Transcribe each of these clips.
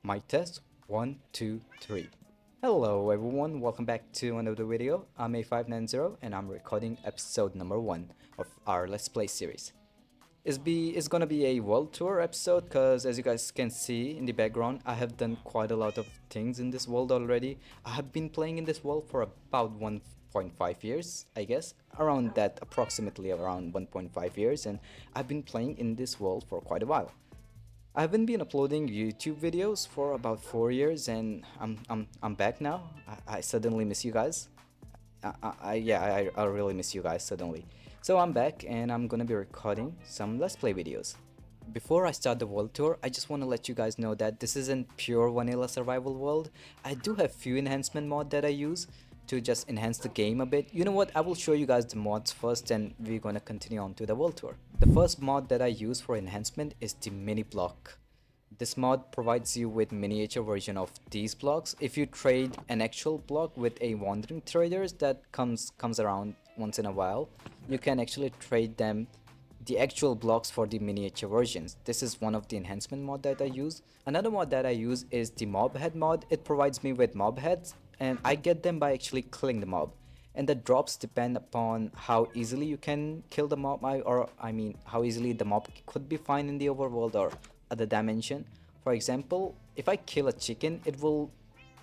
Mic test 1, 2, 3. Hello everyone, welcome back to another video. I'm A590 and I'm recording episode number 1 of our Let's Play series. It's gonna be a world tour episode because as you guys can see in the background, I have done quite a lot of things in this world already. I have been playing in this world for about 1.5 years, I guess, around that, approximately around 1.5 years, and I've been playing in this world for quite a while. I haven't been uploading YouTube videos for about 4 years, and I'm back now. I suddenly miss you guys. I really miss you guys suddenly. So I'm back, and I'm gonna be recording some Let's Play videos. Before I start the world tour, I just want to let you guys know that this isn't pure vanilla survival world. I do have few enhancement mod that I use to just enhance the game a bit. You know what, I will show you guys the mods first and we're gonna continue on to the world tour. The first mod that I use for enhancement is the mini block. This mod provides you with miniature version of these blocks. If you trade an actual block with a wandering traders that comes around once in a while, you can actually trade them the actual blocks for the miniature versions. This is one of the enhancement mod that I use. Another mod that I use is the mob head mod. It provides me with mob heads and I get them by actually killing the mob. And the drops depend upon how easily you can kill the mob, I mean how easily the mob could be found in the overworld or other dimension. For example, if I kill a chicken, it will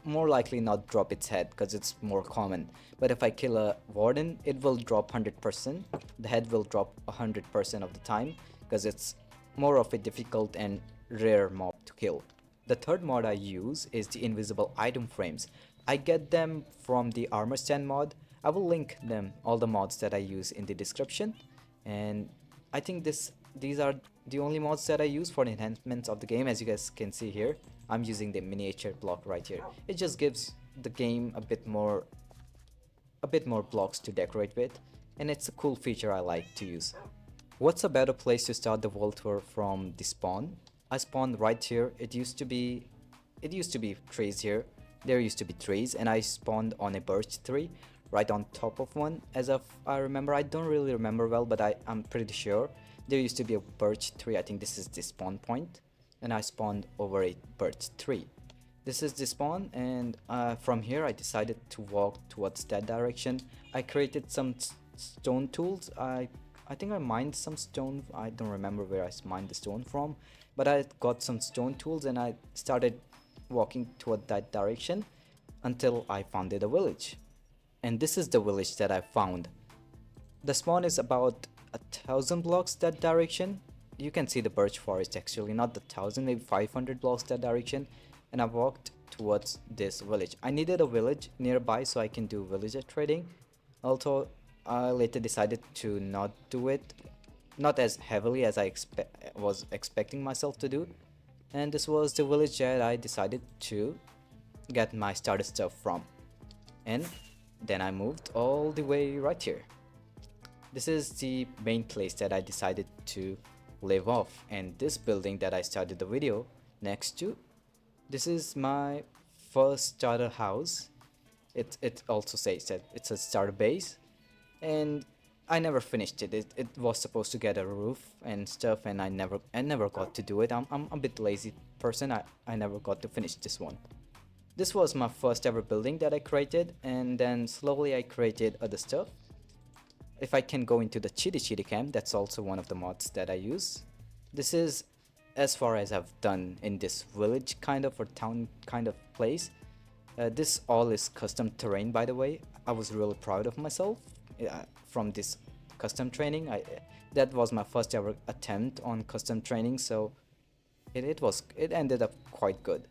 more likely not drop its head because it's more common. But if I kill a warden, it will drop 100%. The head will drop 100% of the time because it's more of a difficult and rare mob to kill. The third mod I use is the invisible item frames. I get them from the armor stand mod. I will link them, all the mods that I use, in the description. And I think these are the only mods that I use for the enhancements of the game. As you guys can see here, I'm using the miniature block right here. It just gives the game a bit more blocks to decorate with, and it's a cool feature I like to use. What's a better place to start the world tour from the spawn? I spawned right here. It used to be trees here. There used to be trees, and I spawned on a birch tree right on top of one. As of I remember, I don't really remember well, but I'm pretty sure there used to be a birch tree. I think this is the spawn point, and I spawned over a birch tree. This is the spawn, and from here I decided to walk towards that direction. I created some stone tools. I think I mined some stone. I don't remember where I mined the stone from, but I got some stone tools and I started walking toward that direction until I found a village. And this is the village that I found. The spawn is about 1,000 blocks that direction. You can see the birch forest, actually not the 1,000, maybe 500 blocks that direction. And I walked towards this village. I needed a village nearby so I can do villager trading. Although I later decided to not do it, not as heavily as I was expecting myself to do. And this was the village that I decided to get my starter stuff from. And then I moved all the way right here. This is the main place that I decided to live off, and this building that I started the video next to, this is my first starter house. It also says that it's a starter base, and I never finished it. It was supposed to get a roof and stuff, and I never got to do it. I'm a bit lazy person. I never got to finish this one. This was my first ever building that I created, and then slowly I created other stuff. If I can go into the chitty camp, that's also one of the mods that I use. This is as far as I've done in this village kind of, or town kind of place. This all is custom terrain, by the way. I was really proud of myself from this custom training. That was my first ever attempt on custom training, so it ended up quite good.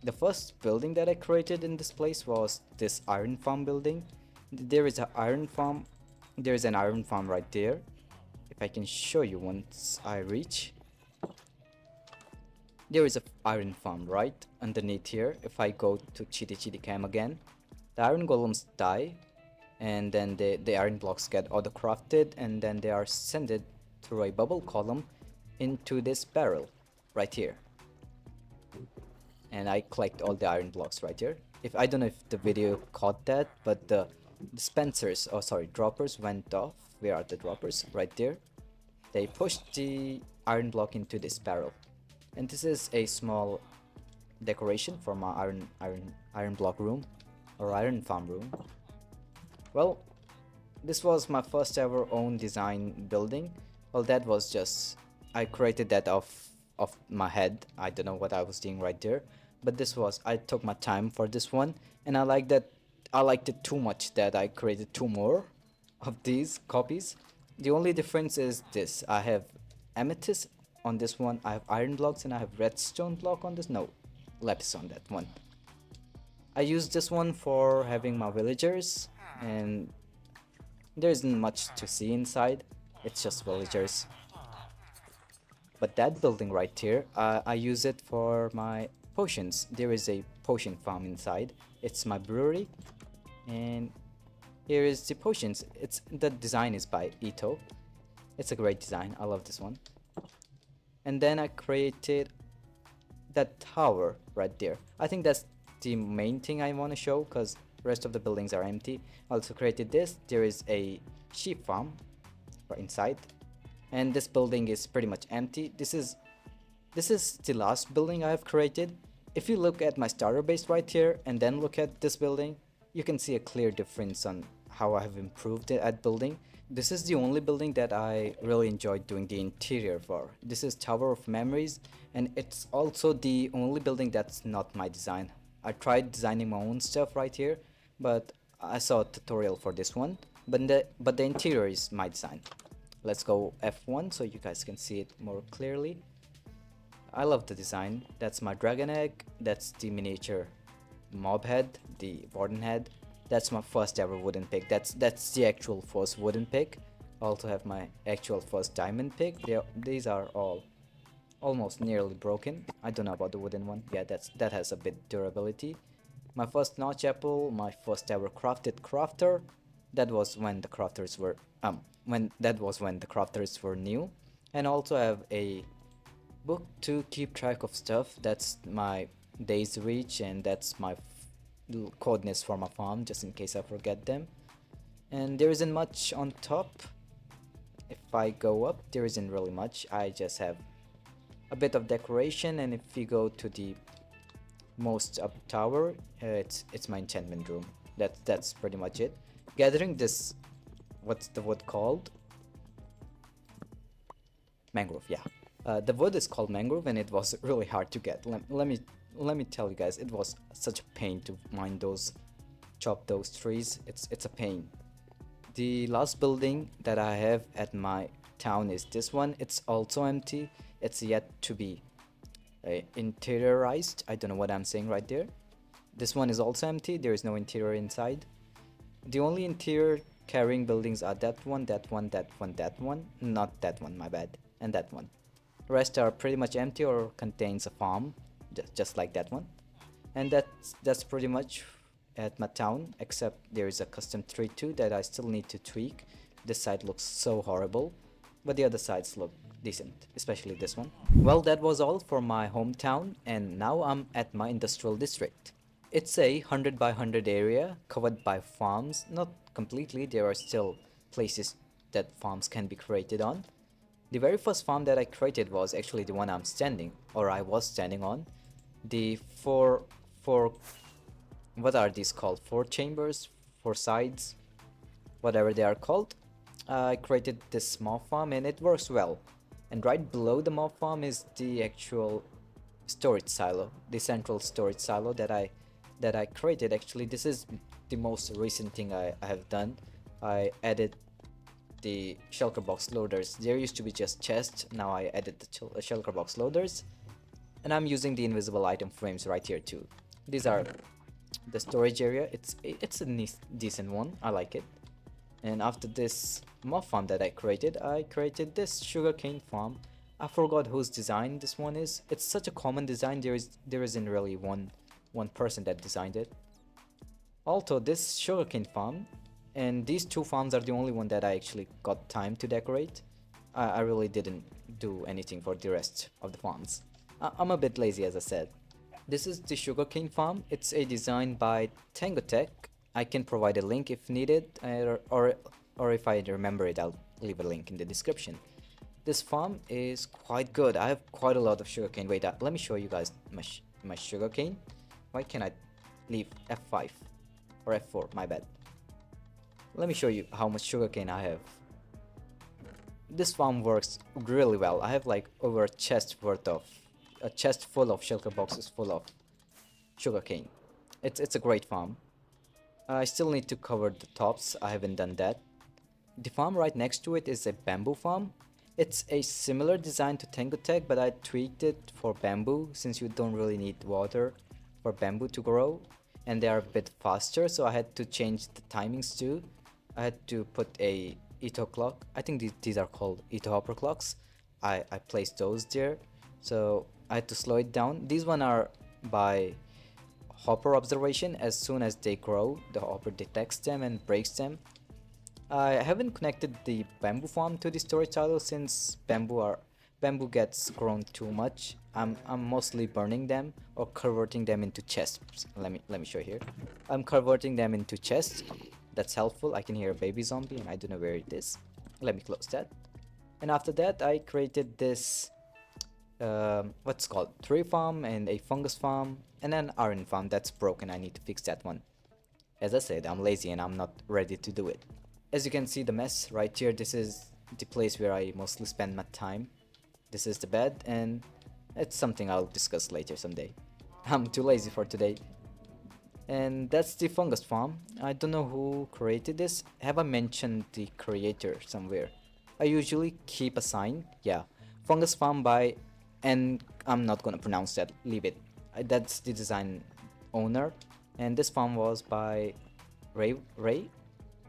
The first building that I created in this place was this iron farm building. There is an iron farm right there. If I can show you once I reach. There is an iron farm right underneath here. If I go to Chitty Cam again, the iron golems die, and then the iron blocks get auto crafted, and then they are sent through a bubble column into this barrel right here. And I collect all the iron blocks right here. If I don't know if the video caught that, but the dispensers, oh sorry, droppers went off. Where are the droppers? Right there. They pushed the iron block into this barrel. And this is a small decoration for my iron block room or iron farm room. Well, this was my first ever own design building. Well, that was just I created that off my head. I don't know what I was doing right there, but this was I took my time for this one, and I liked it too much that I created two more of these copies. The only difference is this: I have amethyst on this one, I have iron blocks, and I have redstone block on this. No, lapis on that one. I use this one for having my villagers, and there isn't much to see inside. It's just villagers. But that building right here, I use it for my potions. There is a potion farm inside. It's my brewery, and here is the potions. It's the design is by Ito. It's a great design. I love this one. And then I created that tower right there. I think that's the main thing I want to show because rest of the buildings are empty. I also created this. There is a sheep farm right inside, and this building is pretty much empty. This is the last building I have created. If you look at my starter base right here and then look at this building, you can see a clear difference on how I have improved it at building. This is the only building that I really enjoyed doing the interior for. This is Tower of Memories, and it's also the only building that's not my design. I tried designing my own stuff right here, but I saw a tutorial for this one. But the interior is my design. Let's go F1 so you guys can see it more clearly. I love the design. That's my dragon egg. That's the miniature mob head, the warden head. That's my first ever wooden pick. That's the actual first wooden pick. I also have my actual first diamond pick. These are all almost nearly broken. I don't know about the wooden one. Yeah, that has a bit durability. My first notch apple, my first ever crafted crafter. That was when the crafters were when the crafters were new. And also I have a book to keep track of stuff. That's my days reach, and that's my coordinates for my farm just in case I forget them. And there isn't much on top. If I go up, there isn't really much. I just have a bit of decoration, and if you go to the most up tower, it's my enchantment room. That's pretty much it. Gathering this, what's the wood called? Mangrove, yeah. The wood is called mangrove, and it was really hard to get. Let me tell you guys, it was such a pain to mine those, chop those trees. It's a pain. The last building that I have at my town is this one. It's also empty. It's yet to be interiorized. I don't know what I'm saying right there. This one is also empty. There is no interior inside. The only interior carrying buildings are that one, that one, that one, that one. Not that one, my bad. And that one. The rest are pretty much empty or contains a farm, just like that one. And that's pretty much at my town, except there is a custom tree too that I still need to tweak. This side looks so horrible, but the other sides look decent, especially this one. Well, that was all for my hometown, and now I'm at my industrial district. It's a 100 by 100 area covered by farms. Not completely, there are still places that farms can be created on. The very first farm that I created was actually the one I was standing on. The four, what are these called? Four chambers, four sides, whatever they are called. I created this small farm, and it works well. And right below the mob farm is the actual storage silo, the central storage silo that I created. Actually, this is the most recent thing I have done. I added the shulker box loaders. There used to be just chests. Now I added the shulker box loaders, and I'm using the invisible item frames right here too. These are the storage area. It's a decent one. I like it. And after this mob farm that I created this sugarcane farm. I forgot whose design this one is. It's such a common design. There isn't really one person that designed it. Also, this sugarcane farm and these two farms are the only one that I actually got time to decorate. I really didn't do anything for the rest of the farms. I'm a bit lazy, as I said. This is the sugarcane farm. It's a design by Tangotech. I can provide a link if needed, or if I remember it, I'll leave a link in the description. This farm is quite good. I have quite a lot of sugarcane. Wait, let me show you guys my sugarcane. Why can't I leave F5 or F4? My bad. Let me show you how much sugarcane I have. This farm works really well. I have like over a chest full of shulker boxes full of sugarcane. It's a great farm. I still need to cover the tops. I haven't done that. The farm right next to it is a bamboo farm. It's a similar design to Tango Tech, but I tweaked it for bamboo since you don't really need water for bamboo to grow, and they are a bit faster, so I had to change the timings too. I had to put a Ito clock. I think these are called Ito hopper clocks. I placed those there, so I had to slow it down. These one are by hopper observation. As soon as they grow, the hopper detects them and breaks them. I haven't connected the bamboo farm to the storage tile since bamboo gets grown too much. I'm mostly burning them or converting them into chests. Let me show you here. I'm converting them into chests. That's helpful. I can hear a baby zombie and I don't know where it is. Let me close that. And after that, I created this what's called tree farm and a fungus farm and an iron farm that's broken. I need to fix that one. As I said, I'm lazy and I'm not ready to do it. As you can see the mess right here, this is the place where I mostly spend my time. This is the bed and it's something I'll discuss later someday. I'm too lazy for today. And that's the fungus farm. I don't know who created this. Have I mentioned the creator somewhere? I usually keep a sign. Yeah, fungus farm by, and I'm not gonna pronounce that, leave it. That's the design owner. And this farm was by Ray?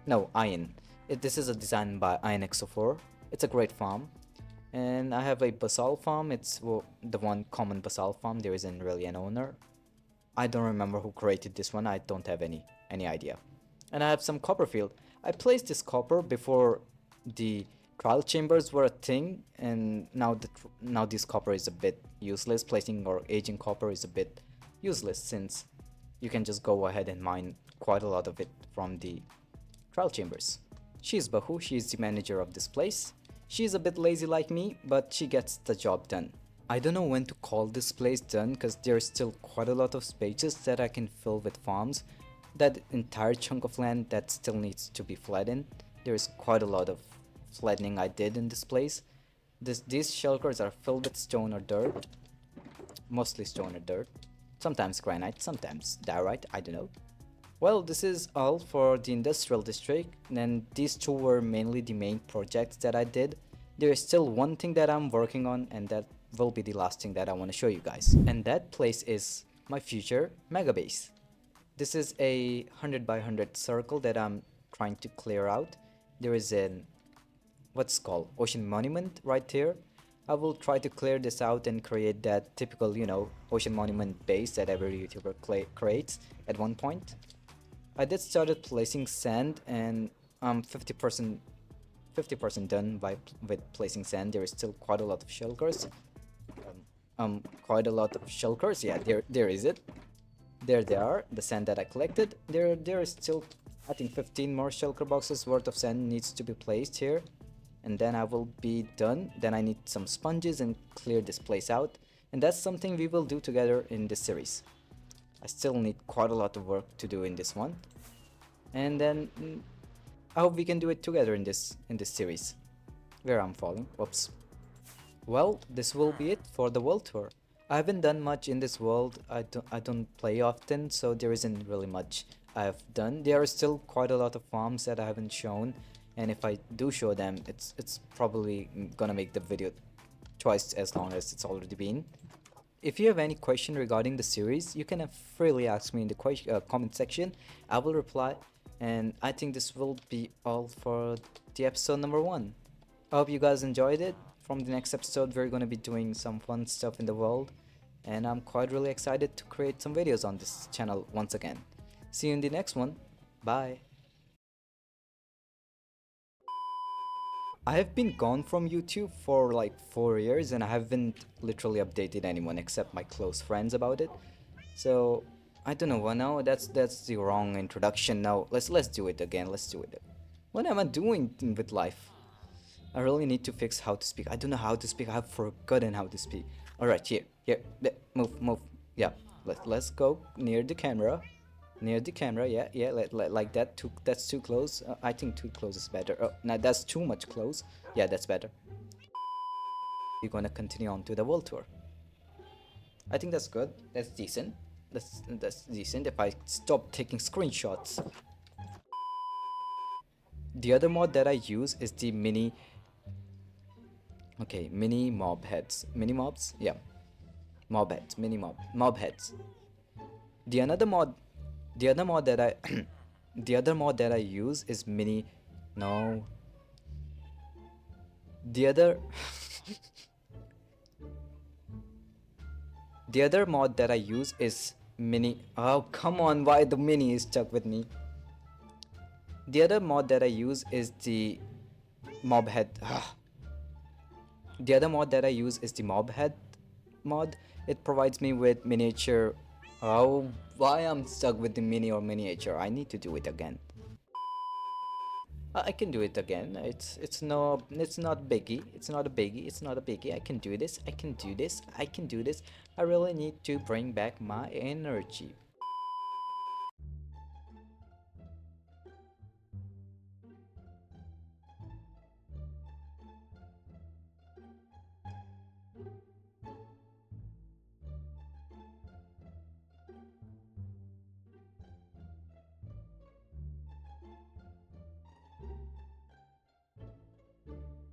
No, Iron. This is a design by Iron XO4. It's a great farm. And I have a basalt farm. It's the one common basalt farm. There isn't really an owner. I don't remember who created this one. I don't have any idea. And I have some copper field. I placed this copper before the trial chambers were a thing, and now this copper is a bit useless. Placing or aging copper is a bit useless since you can just go ahead and mine quite a lot of it from the trial chambers. She's Bahu, she's the manager of this place. She's a bit lazy like me, but she gets the job done. I don't know when to call this place done because there's still quite a lot of spaces that I can fill with farms. That entire chunk of land that still needs to be flattened. There's quite a lot of flattening I did in this place. These shulkers are filled with stone or dirt. Mostly stone or dirt. Sometimes granite, sometimes diorite, I don't know. Well, this is all for the industrial district, and these two were mainly the main projects that I did. There is still one thing that I'm working on, and that will be the last thing that I want to show you guys. And that place is my future mega base. This is a 100 by 100 circle that I'm trying to clear out. There is an what's called ocean monument right here. I will try to clear this out and create that typical, ocean monument base that every YouTuber creates at one point. I did started placing sand and I'm 50% done with placing sand. There is still quite a lot of shulkers. Quite a lot of shulkers. Yeah, there is it. There they are, the sand that I collected. There is still, I think, 15 more shulker boxes worth of sand needs to be placed here. And then I will be done. Then I need some sponges and clear this place out. And that's something we will do together in this series. I still need quite a lot of work to do in this one. And then I hope we can do it together in this series. Where I'm falling. Whoops. Well, this will be it for the world tour. I haven't done much in this world. I don't play often, so there isn't really much I've done. There are still quite a lot of farms that I haven't shown, and if I do show them, it's probably gonna make the video twice as long as it's already been. If you have any question regarding the series, you can freely ask me in the comment section. I will reply, and I think this will be all for the episode number 1. I hope you guys enjoyed it. From the next episode, we're gonna be doing some fun stuff in the world, and I'm quite really excited to create some videos on this channel once again. See you in the next one. Bye. I have been gone from YouTube for like 4 years and I haven't literally updated anyone except my close friends about it. So I don't know. Well, no, that's the wrong introduction. Now let's do it again. Let's do it. What am I doing with life? I really need to fix how to speak. I don't know how to speak. I've forgotten how to speak. All right, here, move. Yeah. Let's go near the camera. Near the camera, yeah, yeah, like that. That's too close. I think too close is better. Oh, no, that's too much close. Yeah, that's better. We're gonna continue on to the world tour. I think that's good. That's decent. That's decent. If I stop taking screenshots. The other mod that I use is the mini. Okay, mini mob heads. Mini mobs. Yeah, mob heads. Mini mob heads. The another mod. The other mod that I. The other mod that I use is mini. No. The other. The other mod that I use is mini. Oh, come on, why the mini is stuck with me? The other mod that I use is the mob head. The other mod that I use is the mob head mod. It provides me with miniature. Oh, why I'm stuck with the mini or miniature? I need to do it again. I can do it again. It's not biggie. It's not a biggie. It's not a biggie. I can do this. I can do this. I can do this. I really need to bring back my energy.